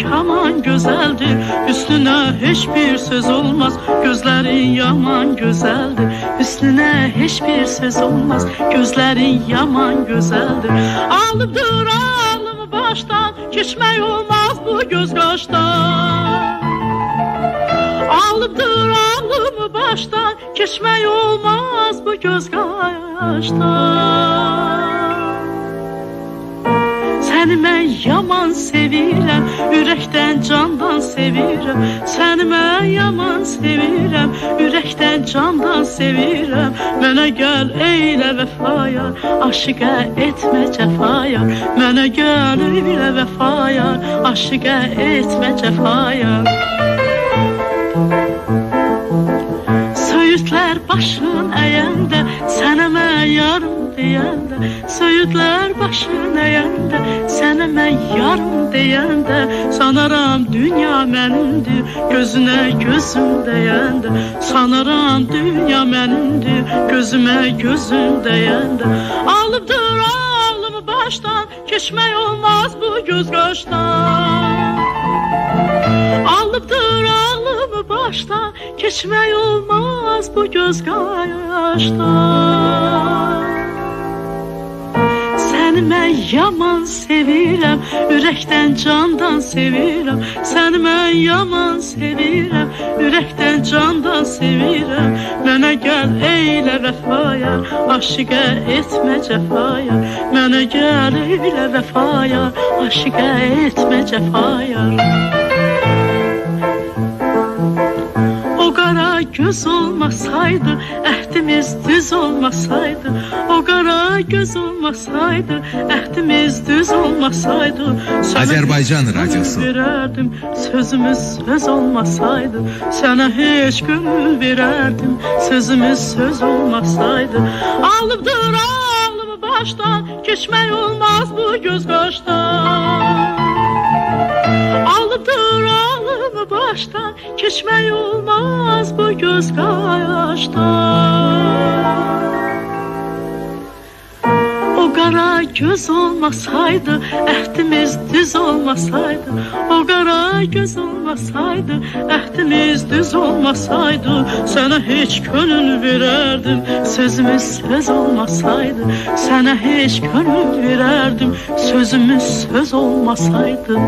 kaman gözəldir, üstünə heç bir söz olmaz. Gözlərin yaman gözəldir, üstünə heç bir söz olmaz. Gözlərin yaman gözəldir. Alıbdır ağlımı başdan, keçmək olmaz bu göz qaşdan. Alıbdır ağlımı başdan, keçmək olmaz bu göz qaşdan. Səni mən yaman sevirəm, ürəkdən candan sevirəm. Səni mən yaman sevirəm, ürəkdən candan sevirəm. Mənə gəl eylə vəfaya, aşiqə etmə cəfaya. Mənə gəl eylə vəfaya, aşiqə etmə cəfaya. Söğütlər başın əyəndə, sənə mən yarım deyəndə. Söğütlər başın əyəndə, sənə mən yarım deyəndə. Sanaram dünya mənimdir, gözünə gözüm deyəndə. Sanaram dünya mənimdir, gözümə gözüm deyəndə. Alıbdır ağlımı başdan, keçmək olmaz bu göz qaşdan. Alıbdır ağlımı başdan, keçmək olmaz bu göz qaşdan. Səni mən yaman sevirəm, ürəkdən candan sevirəm. Səni mən yaman sevirəm, ürəkdən candan sevirəm. Mənə gəl eylə vəfaya, aşiqə etmə cəfaya. Mənə gəl eylə vəfaya, aşiqə etmə cəfaya. O qara göz olmasaydı, əhdimiz düz olmasaydı. O qara göz olmasaydı, əhdimiz düz olmasaydı. Azərbaycan Radyosu. Verərdim, sözümüz söz olmasaydı. Sənə heç gönül verərdim, sözümüz söz olmasaydı. Alıbdır ağlımı başdan, keçmək olmaz bu göz qaşdan. Alıbdır ağlımı başdan, keçmək olmaz bu göz qaşdan. O qara göz olmasaydı, əhdimiz düz olmasaydı. O qara göz olmasaydı, əhdimiz düz olmasaydı. Sənə heç könül verərdim, sözümüz söz olmasaydı. Sənə heç könül verərdim, sözümüz söz olmasaydı.